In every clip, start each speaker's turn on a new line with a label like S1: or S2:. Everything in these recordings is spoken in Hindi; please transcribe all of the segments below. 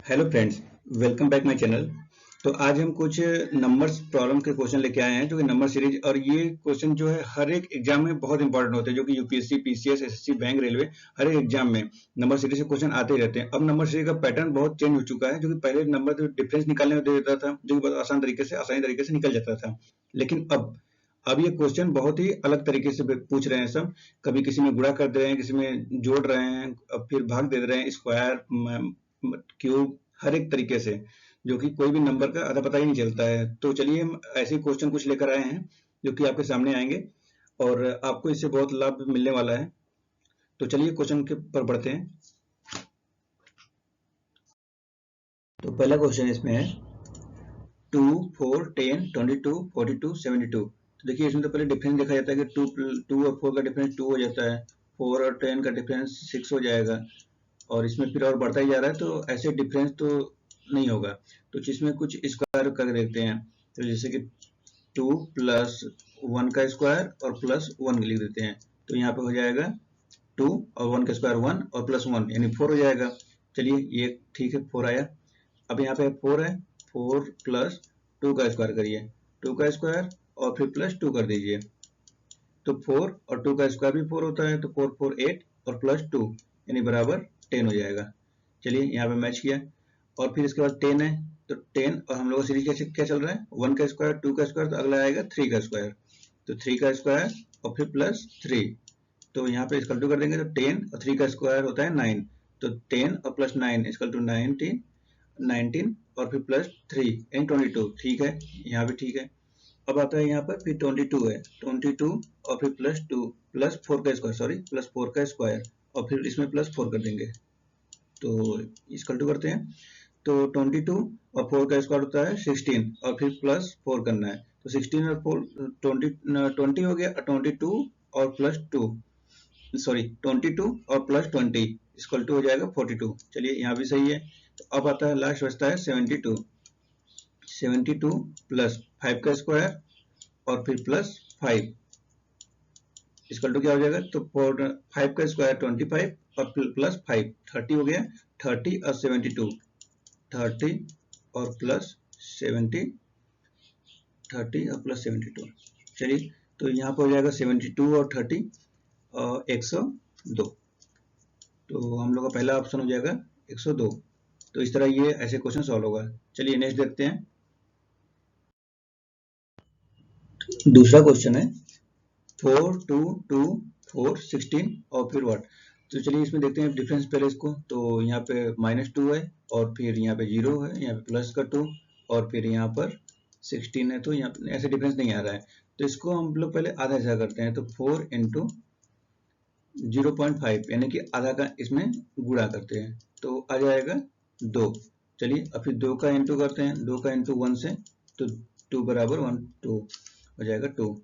S1: Hello friends, welcome back my channel. तो आज हम कुछ नंबर्स प्रॉब्लम के क्वेश्चन लेके आए हैं जो कि नंबर सीरीज, और ये क्वेश्चन जो है हर एक एग्जाम में बहुत इंपॉर्टेंट होते हैं, जो कि UPSC, PCS, SSC, bank, railway, हर एक एग्जाम में नंबर सीरीज से क्वेश्चन आते ही रहते हैं। अब नंबर सीरीज का पैटर्न बहुत चेंज हो चुका है, जो कि पहले नंबर तो डिफरेंस निकालने में दे देता था, जो कि बहुत आसानी तरीके से निकल जाता था। लेकिन अब ये क्वेश्चन बहुत ही अलग तरीके से पूछ रहे हैं सब। कभी किसी में गुणा कर दे रहे हैं, किसी में जोड़ रहे हैं, अब फिर भाग दे रहे हैं, स्क्वायर, क्यूब, हर एक तरीके से, जो कि कोई भी नंबर का अता पता ही नहीं चलता है। तो चलिए हम ऐसे क्वेश्चन कुछ लेकर आए हैं जो कि आपके सामने आएंगे और आपको इससे बहुत लाभ मिलने वाला है। तो चलिए क्वेश्चन के पर बढ़ते हैं। तो पहला क्वेश्चन इसमें है 2, 4, 10, 22, 42, 72। तो देखिए इसमें तो पहले डिफरेंस देखा जाता है कि 2 और 4 का डिफरेंस 2 हो जाता है, 4 और 10 का डिफरेंस 6 हो जाएगा, और इसमें फिर और बढ़ता ही जा रहा है, तो ऐसे डिफरेंस तो नहीं होगा। तो जिसमें कुछ स्क्वायर कर देखते हैं, तो जैसे कि 2 प्लस 1 का स्क्वायर और प्लस 1 लिख देते हैं, तो यहाँ पे हो जाएगा 2 और 1 का स्क्वायर 1 और प्लस 1 यानी 4 हो जाएगा। चलिए ये ठीक है, 4 आया। अब यहाँ पे 4 है, 4 प्लस 2 का स्क्वायर करिए, 2 का स्क्वायर और फिर प्लस 2 कर दीजिए, तो 4 और 2 का स्क्वायर भी 4 होता है, तो 4 4 8 और प्लस 2 यानी बराबर 10 हो जाएगा। चलिए यहाँ पे मैच किया। और फिर इसके बाद 10 है, तो 10 और हम लोग का सीरीज क्या चल रहा है, 1 का स्क्वायर, 2 का स्क्वायर, तो अगला आएगा 3 का स्क्वायर, तो 3 का स्क्वायर और फिर प्लस 3, तो यहाँ पे इसकल टू कर देंगे, तो 10 और 3 का स्क्वायर होता है 9, तो 10 और प्लस 9 इसकल टू 19 और फिर प्लस 3 यानी 22। ठीक है, यहाँ भी ठीक है। अब आता है यहाँ पर फिर 22 है, 22 और फिर प्लस 2 प्लस 4 का स्क्वायर, सॉरी प्लस 4 का स्क्वायर, और फिर इसमें प्लस 4 कर देंगे, तो इसकल टू करते हैं, तो 22 और 4 का स्क्वायर होता है 16 और फिर प्लस 4 करना है, तो 16 और 4 20 हो गया, 22 और प्लस 2, सॉरी 22 और प्लस 20 इक्वल टू हो जाएगा 42। चलिए यहाँ भी सही है। तो अब आता है लास्ट बचता है 72 प्लस 5 का स्क्वायर और फिर प्लस 5 इक्वल टू क्या हो जाएगा, तो 5 का स्क्वायर 25 और प्लस 5 30 हो गया, 30 और 72 30 और प्लस 70 30 और प्लस 72। चलिए तो यहाँ पर हो जाएगा 72 और 30 और 102, तो हम लोग का पहला ऑप्शन हो जाएगा 102। तो इस तरह ये ऐसे क्वेश्चन सॉल्व होगा। चलिए नेक्स्ट देखते हैं। दूसरा क्वेश्चन है 4 2 2 4 16 और फिर व्हाट। तो चलिए इसमें देखते हैं डिफरेंस पहले इसको। तो यहाँ पे -2 है और फिर यहाँ पे 0 है, यहाँ पे प्लस का 2 और फिर यहाँ पर 16 है, तो यहाँ पे ऐसे डिफरेंस नहीं आ रहा है, तो इसको हम लोग पहले आधा हिस्सा करते हैं, तो 4 इंटू 0.5 यानी कि आधा का इसमें गुणा करते हैं, तो आ जाएगा 2। चलिए अब फिर 2 का इंटू करते हैं, 2 का इंटू 1 से, तो 2 बराबर 1 2 हो जाएगा 2।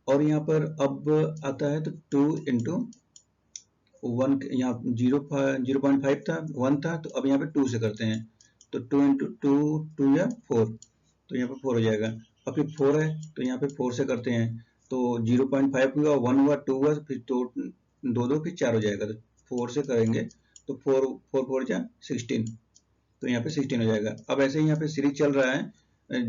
S1: और यहाँ पर अब आता है तो 2 इंटू 1, यहाँ 0.5 था, 1 था, तो अब यहाँ पे 2 से करते हैं, तो 2 इंटू 2 2 या 4, तो यहाँ पे 4 हो जाएगा। अब फिर 4 है, तो यहाँ पे 4 से करते हैं, तो 0.5 हुआ, 1 हुआ, 2 हुआ, फिर 2 फिर 4 हो जाएगा, तो 4 से करेंगे, तो 4 4 4 जा 16, तो यहाँ पे 16 हो जाएगा। अब ऐसे ही यहाँ पे सीरीज चल रहा है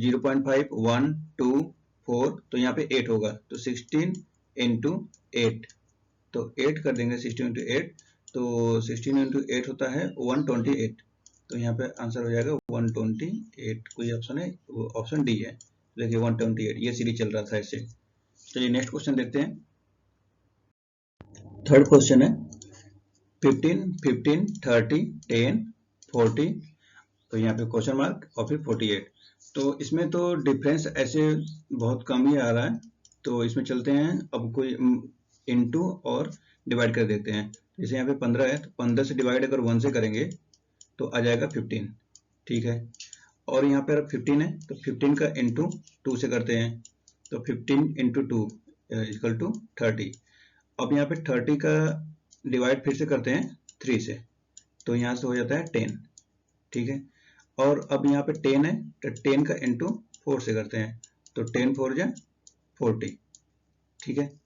S1: 0.5 1 2 4, तो यहाँ पे 8 होगा, तो 16 इंटू 8, तो 8 कर देंगे, 16 इंटू 8, तो 16 इंटू 8 होता है 128, तो यहाँ पे आंसर हो जाएगा 128। कोई ऑप्शन है, ऑप्शन डी है। देखिए 128 ये सीरीज चल रहा था ऐसे। चलिए नेक्स्ट क्वेश्चन देखते हैं। थर्ड क्वेश्चन है 15 15 30 10 40, तो यहाँ पे क्वेश्चन मार्क और फिर 48। तो इसमें तो डिफरेंस ऐसे बहुत कम ही आ रहा है, तो इसमें चलते हैं। अब कोई इनटू और डिवाइड कर देते हैं, जैसे यहाँ पे 15 है, तो 15 से डिवाइड अगर 1 से करेंगे तो आ जाएगा 15। ठीक है, और यहाँ पर 15 है, तो 15 का इंटू 2 से करते हैं, तो 15 इंटू 2 इक्वल टू 30। अब यहाँ पे 30 का डिवाइड फिर से करते हैं 3 से, तो यहाँ से हो जाता है 10। ठीक है, और अब यहाँ पे 10 है, तो 10 का इंटू 4 से करते हैं, तो 10 4 जा 40। ठीक है,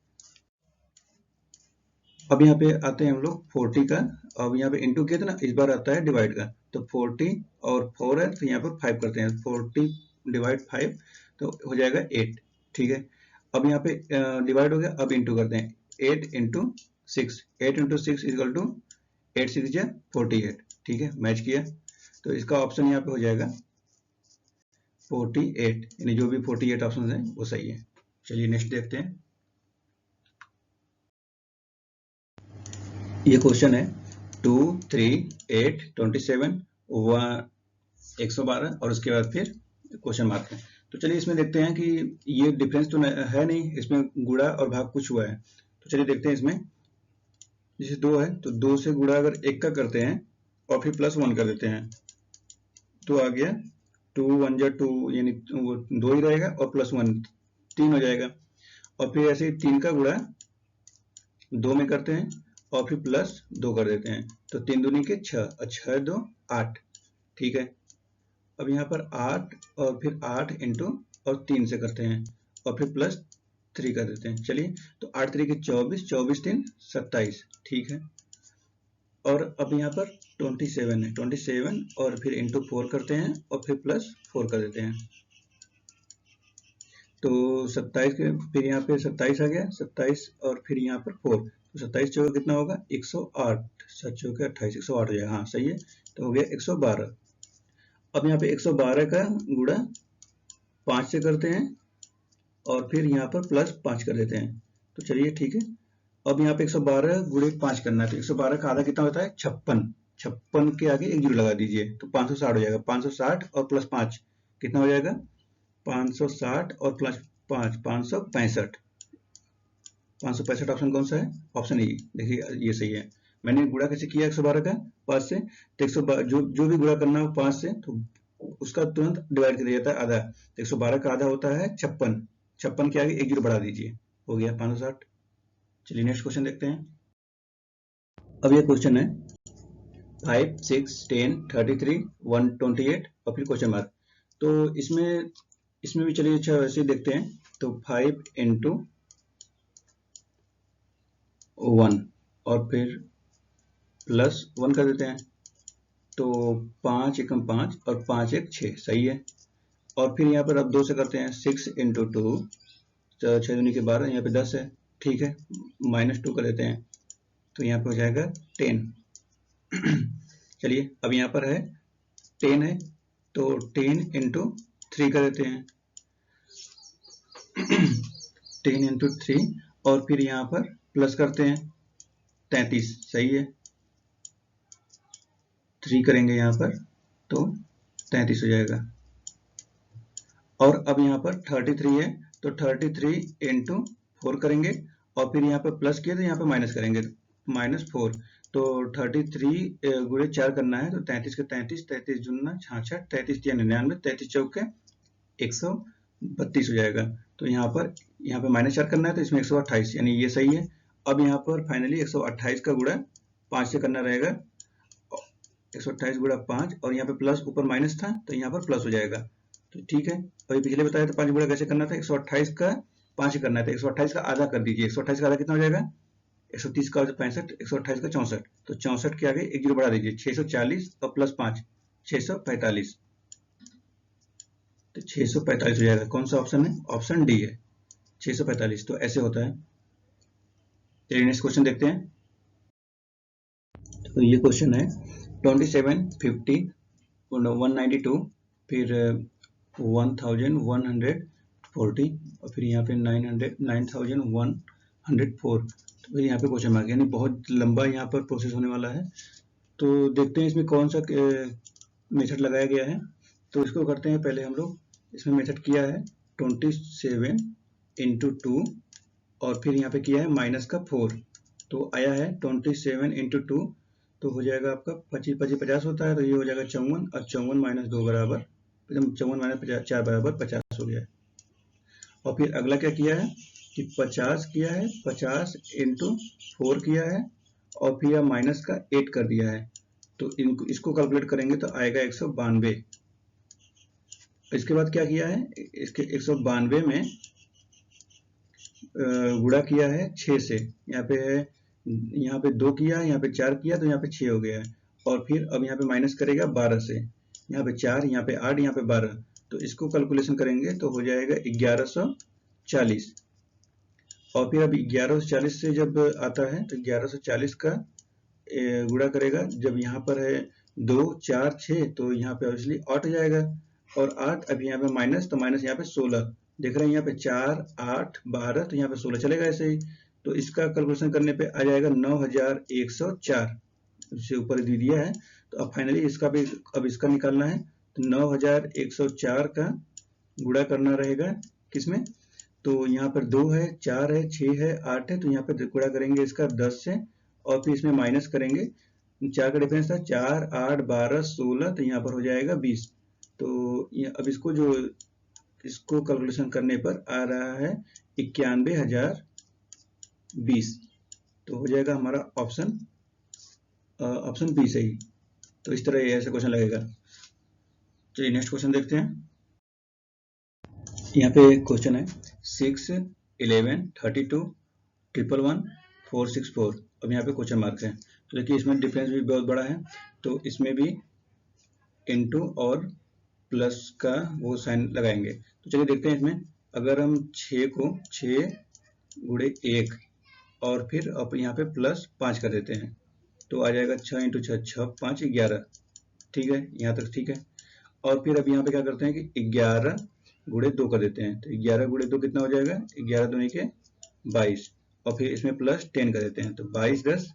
S1: अब यहाँ पे आते हैं हम लोग 40 का, अब यहाँ पे इंटू किया था ना, इस बार आता है डिवाइड का, तो 40 और 4 है तो यहाँ पर 5 करते हैं, 40 डिवाइड 5 तो हो जाएगा 8। ठीक है, अब यहाँ पे डिवाइड हो गया, अब इंटू करते हैं 8 इंटू 6, 8 इंटू 6 इक्वल टू 8 6 जा 48। ठीक है, मैच किया तो इसका ऑप्शन यहाँ पे हो जाएगा 48, यानी जो भी 48 ऑप्शन है वो सही है। चलिए नेक्स्ट देखते हैं। ये क्वेश्चन है 2 3 8 27 112 और उसके बाद फिर क्वेश्चन मार्क है। तो चलिए इसमें देखते हैं कि ये डिफरेंस तो है नहीं, इसमें गुणा और भाग कुछ हुआ है। तो चलिए देखते हैं इसमें, जैसे 2 है तो 2 से गुणा अगर 1 का करते हैं और फिर प्लस 1 कर देते हैं तो आ गया 2 1 जा 2, यानी वो 2 ही रहेगा और प्लस 1 3 हो जाएगा। और फिर ऐसे ही 3 का गुणा 2 में करते हैं और फिर प्लस 2 कर देते हैं तो 3 दूनी के 6 और 6 2 8। ठीक है, अब यहाँ पर 8 और फिर 8 इंटू और 3 से करते हैं और फिर प्लस 3 कर देते हैं। चलिए तो 8 3 के 24, 24 3 27। ठीक है, और अब यहाँ पर 27 है, 27 और फिर इंटू 4 करते हैं और फिर प्लस 4 कर देते हैं तो 27 के फिर यहाँ पे 27 आ गया, 27 और फिर यहाँ पर 4 तो 27 चौका कितना होगा 108, 7 चौके 28, 108 हो जाएगा। हाँ सही है, तो हो गया 112। अब यहाँ पे 112 का गुणा 5 से करते हैं और फिर यहाँ पर प्लस 5 कर देते हैं तो चलिए ठीक है। अब यहाँ पे 112 गुणे 5 करना है तो 112 का आधा कितना होता है 56, 56 के आगे एक जीरो लगा दीजिए तो 560 हो जाएगा। 560 और प्लस 5 कितना हो जाएगा 560 और प्लस 5 565। 565 ऑप्शन कौन सा है, ऑप्शन ई। देखिए ये सही है। मैंने गुणा कैसे किया 112 का 5 से, तो 112 जो भी गुणा करना हो 5 से तो उसका तुरंत डिवाइड कर दिया जाता है आधा। 112 का आधा होता है 56, 56 के आगे एक जीरो बढ़ा दीजिए, हो गया 560। चलिए नेक्स्ट क्वेश्चन देखते हैं। अब ये क्वेश्चन है 5 6 10 33 128 और फिर क्वेश्चन मार्क। तो इसमें भी चलिए अच्छा वैसे देखते हैं। तो 5 इंटू 1 और फिर प्लस 1 कर देते हैं तो 5 एकम 5 और 5 एक 6 सही है। और फिर यहाँ पर अब 2 से करते हैं 6 इंटू 2 तो 6 दूनी के 12, यहाँ पे 10 है। ठीक है, -2 कर देते हैं तो यहाँ पे हो जाएगा 10। चलिए अब यहाँ पर है 10 है तो 10 इंटू 3 कर देते हैं 10 इंटू 3 और फिर यहाँ पर प्लस करते हैं 33 सही है, 3 करेंगे यहाँ पर तो 33 हो जाएगा। और अब यहाँ पर 33 है तो 33 इंटू 4 करेंगे और फिर यहाँ पर प्लस किया तो यहाँ पर माइनस करेंगे -4 तो 33 गुणे 4 करना है तो 33 के 33, 33 दूना 66, 33 या 99, 33 चौके 132 हो जाएगा। तो यहाँ पर -4 करना है तो इसमें 128 यानी ये सही है। अब यहाँ पर फाइनली 128 का गुणा 5 से करना रहेगा, 128 गुणा 5 और यहाँ पे प्लस ऊपर माइनस था तो यहाँ पर प्लस हो जाएगा तो ठीक है। और पिछले बताया था 5 गुणा कैसे करना था, 128 का 5 करना था, 128 का आधा कर दीजिए, 128 का आधा कितना हो जाएगा 130 का 65, 128 का 64 तो 64 के आगे एक जीरो बढ़ा दीजिए 640 और प्लस 5 645 तो 645 हो जाएगा। कौन सा ऑप्शन है, ऑप्शन डी है 645। तो ऐसे होता है। चलिए नेक्स्ट क्वेश्चन देखते हैं। तो ये क्वेश्चन है 27 50 192 फिर 1140 और फिर यहाँ पे 9104 तो फिर यहाँ पे क्वेश्चन मार्क, यानी बहुत लंबा यहाँ पर प्रोसेस होने वाला है। तो देखते हैं इसमें कौन सा मेथड लगाया गया है। तो इसको करते हैं पहले हम लोग। इसमें मेथड किया है 27 इंटू 2 और फिर यहाँ पे किया है माइनस का 4 तो आया है 27 इंटू 2 तो हो जाएगा आपका 25 25 50 होता है तो ये हो जाएगा 54 और 54 माइनस 2 बराबर 54 माइनस 4 बराबर 50 हो गया। और फिर अगला क्या किया है कि 50 किया है, 50 इंटू 4 किया है और फिर माइनस का 8 कर दिया है तो इसको कैलकुलेट करेंगे तो आएगा 192। इसके बाद क्या किया है, इसके 192 में गुणा किया है 6 से, यहाँ पे 2 किया, यहाँ पे 4 किया तो यहाँ पे 6 हो गया है और फिर अब यहाँ पे माइनस करेगा 12 से, यहाँ पे 4, यहाँ पे 8, यहाँ पे 12, तो इसको कैलकुलेशन करेंगे तो हो जाएगा 1140। और फिर अब 1140 से जब आता है तो 1140 का गुणा करेगा, जब यहाँ पर है 2 4 6 तो यहाँ पे ऑब्वियसली 8 हो जाएगा, और 8 अब यहाँ पे माइनस, तो माइनस यहाँ पे 16, देख रहे हैं यहाँ पे 4 8 12, तो यहाँ पे 16 चलेगा ऐसे ही। तो इसका कैलकुलेशन करने पे आ जाएगा 9104, इससे ऊपर दे दिया है। तो अब फाइनली इसका भी अब इसका निकालना है, तो 9104 का गुणा करना रहेगा किसमें, तो यहाँ पर 2 है 4 है 6 है 8 है, तो यहाँ पे गुणा करेंगे इसका 10 से, और फिर इसमें माइनस करेंगे, 4 का डिफरेंस था 4 8 12 16, तो यहाँ पर हो जाएगा 20। तो अब इसको कैलकुलेशन करने पर आ रहा है 91,020, तो हो जाएगा हमारा ऑप्शन बी सही। तो इस तरह ऐसे क्वेश्चन लगेगा। चलिए नेक्स्ट क्वेश्चन देखते हैं। यहाँ पे क्वेश्चन है 6 11 32 111 464। अब यहाँ पे क्वेश्चन मार्क है, तो देखिए इसमें डिफरेंस भी बहुत बड़ा है, तो इसमें भी इनटू और प्लस का वो साइन लगाएंगे। तो चलिए देखते हैं इसमें, अगर हम 6 को 6 गुणे 1 और फिर अब यहाँ पे प्लस 5 कर देते हैं, तो आ जाएगा 6 इंटू 6 6 5 11, ठीक है, यहाँ तक ठीक है। और फिर अब यहाँ पे क्या करते हैं कि 11 गुणे 2 कर देते हैं, तो 11 गुणे 2 कितना हो जाएगा, 11 दूनी के 22, और फिर इसमें प्लस 10 कर देते हैं, तो 22 10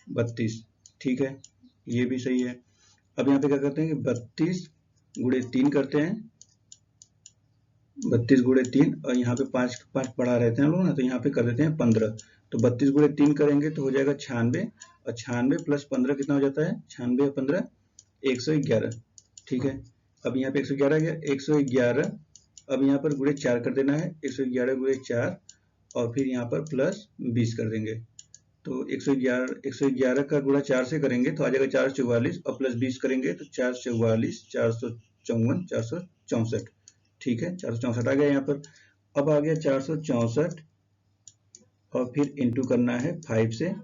S1: 32, ठीक है, ये भी सही है। अब यहाँ पे क्या करते हैं कि 32 गुणे 3 करते हैं, 32 गुणे 3, और यहाँ पे 5 5 बढ़ा रहते हैं हम लोग ना, तो यहाँ पे कर देते हैं 15, तो 32 गुणे 3 करेंगे तो हो जाएगा 96, और 96 प्लस 15 कितना हो जाता है, 96 और 15 111, ठीक है। अब यहाँ पे 111 गया, 111, अब यहाँ पर गुणे 4 कर देना है, 111 गुणे 4, और फिर यहाँ पर प्लस 20 कर देंगे, तो 111 का गुणा 4 से करेंगे तो आ जाएगा 444, और प्लस 20 करेंगे तो 444 454 464, ठीक है, 464 आ गया यहाँ पर। अब आ गया 464, और फिर इंटू करना है 5 से,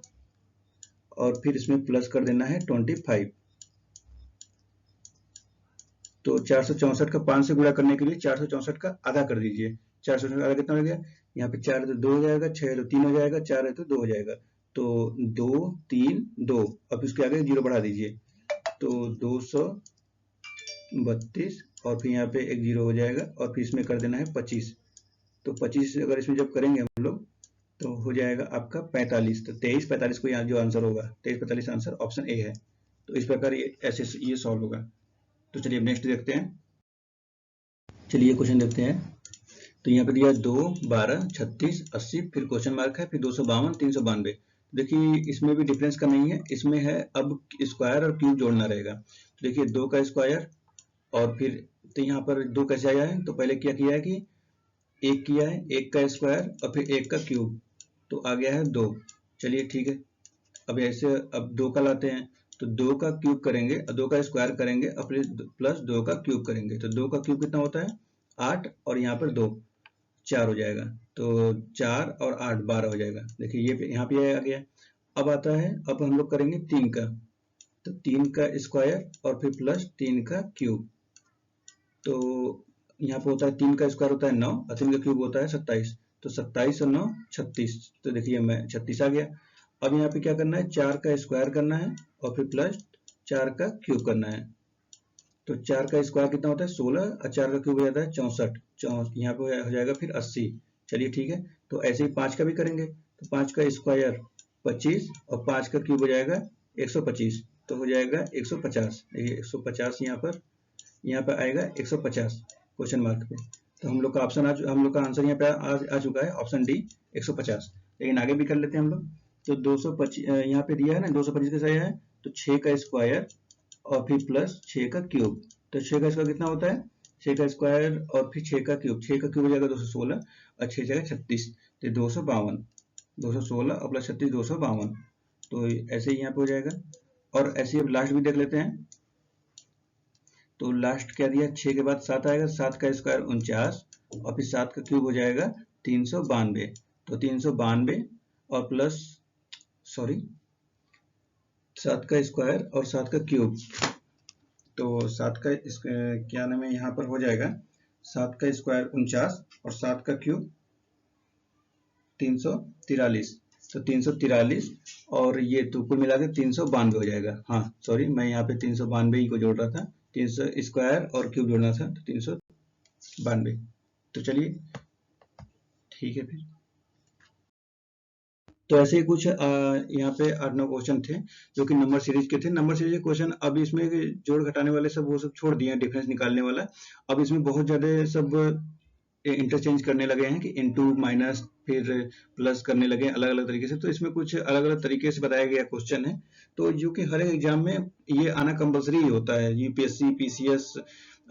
S1: और फिर इसमें प्लस कर देना है 25, तो 464 का 5 से गुणा करने के लिए 464 का आधा कर दीजिए, 464 का आधा कितना हो गया, यहाँ पे 4 है तो 2 हो जाएगा, 6 है तो 3 हो जाएगा, 4 है तो 2 हो जाएगा, तो 2 3 2, अब इसके आगे 0 बढ़ा दीजिए, तो 232, और फिर यहाँ पे एक 0 हो जाएगा, और फिर इसमें कर देना है 25, तो 25 अगर इसमें जब करेंगे हम लोग तो हो जाएगा आपका 45, तो 23 45 को यहाँ जो आंसर होगा 23 45 आंसर ऑप्शन ए है। तो इस प्रकार ऐसे ये सॉल्व होगा। तो चलिए अब नेक्स्ट देखते हैं। चलिए क्वेश्चन देखते हैं। तो यहाँ पे दिया 2 12 36 80, फिर क्वेश्चन मार्क है, फिर 252 392। देखिए इसमें भी डिफरेंस का नहीं है, इसमें है अब स्क्वायर और क्यूब जोड़ना रहेगा। तो देखिए 2 का स्क्वायर, और फिर तो यहाँ पर 2 कैसे आया है, तो पहले क्या किया है कि 1 किया है, 1 का स्क्वायर और फिर 1 का क्यूब, तो आ गया है 2। चलिए ठीक है, अब ऐसे अब 2 का लाते हैं, तो 2 का क्यूब करेंगे और 2 का स्क्वायर करेंगे और प्लस 2 का क्यूब करेंगे, तो 2 का क्यूब कितना होता है 8, और यहाँ पर 2 4 हो जाएगा, तो 4 और 8 12 हो जाएगा। देखिए ये यहाँ पे आ गया। अब आता है, अब हम लोग करेंगे 3 का, तो 3 का स्क्वायर और फिर प्लस 3 का क्यूब, तो यहाँ पे होता है 3 का स्क्वायर होता है 9 और 3 का क्यूब होता है 27, तो 27 और 9 36, तो देखिए मैं 36 आ गया। अब यहाँ पे क्या करना है, 4 का स्क्वायर करना है और फिर प्लस 4 का क्यूब करना है, तो 4 का स्क्वायर कितना होता है 16 और 4 का क्यूब हो जाता है 64, यहाँ पे हो जाएगा फिर 80। चलिए ठीक है, तो ऐसे ही 5 का भी करेंगे, तो 5 का स्क्वायर 25 और 5 का क्यूब हो जाएगा 125, तो हो जाएगा 150। देखिए 150 यहाँ पर आएगा 150 क्वेश्चन मार्क पे, तो हम लोग का ऑप्शन हम लोग का आंसर यहाँ पे आ चुका है ऑप्शन डी 150। लेकिन आगे भी कर लेते हैं हम लोग। तो 225 यहाँ पे दिया है ना, 225 कैसे आया है, तो 6 का स्क्वायर और फिर प्लस 6 का क्यूब, तो 6 का स्क्वायर कितना होता है 6 का स्क्वायर और फिर 6 का क्यूब, 6 का क्यूब हो जाएगा 216 और 6 जाएगा 36, तो 252, 216 और प्लस 36 252, तो ऐसे ही यहाँ पे हो जाएगा। और ऐसे ही अब लास्ट भी देख लेते हैं। तो लास्ट क्या दिया, 6 के बाद 7 आएगा, 7 का स्क्वायर 49 और फिर 7 का क्यूब हो जाएगा 392, तो 392 और प्लस 7 का स्क्वायर और 7 का क्यूब। तो 7 का क्या नाम है, यहाँ पर हो जाएगा 7 का स्क्वायर 49 और 7 का क्यूब 343। तो 343 और ये तो कुल मिला के 392 हो जाएगा। हाँ सॉरी, मैं यहाँ पे 392 ही को जोड़ रहा था, 300 स्क्वायर और क्यूब जोड़ना था, तो 392। तो चलिए ठीक है फिर। तो ऐसे ही कुछ यहाँ पे 8-9 क्वेश्चन थे जो कि नंबर सीरीज के थे। नंबर सीरीज के क्वेश्चन अब इसमें जोड़ घटाने वाले सब वो सब छोड़ दिए हैं, डिफरेंस निकालने वाला। अब इसमें बहुत ज़्यादा सब इंटरचेंज करने लगे हैं कि इनटू माइनस फिर प्लस करने लगे अलग अलग तरीके से। तो इसमें कुछ अलग अलग तरीके से बताया गया क्वेश्चन है, तो जो कि हर एक एग्जाम में ये आना कंपलसरी होता है। यूपीएससी, पीसीएस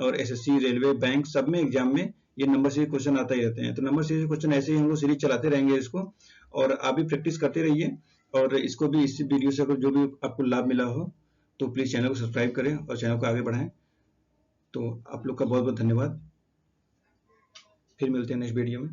S1: और एसएससी, रेलवे, बैंक, सब में एग्जाम में ये नंबर सीरीज क्वेश्चन आता ही रहते हैं। तो नंबर सीरीज क्वेश्चन ऐसे ही हम लोग सीरीज चलाते रहेंगे इसको, और आप भी प्रैक्टिस करते रहिए। और इसको भी, इस वीडियो से अगर जो भी आपको लाभ मिला हो तो प्लीज़ चैनल को सब्सक्राइब करें और चैनल को आगे बढ़ाएं। तो आप लोग का बहुत बहुत धन्यवाद। फिर मिलते हैं नेक्स्ट वीडियो में।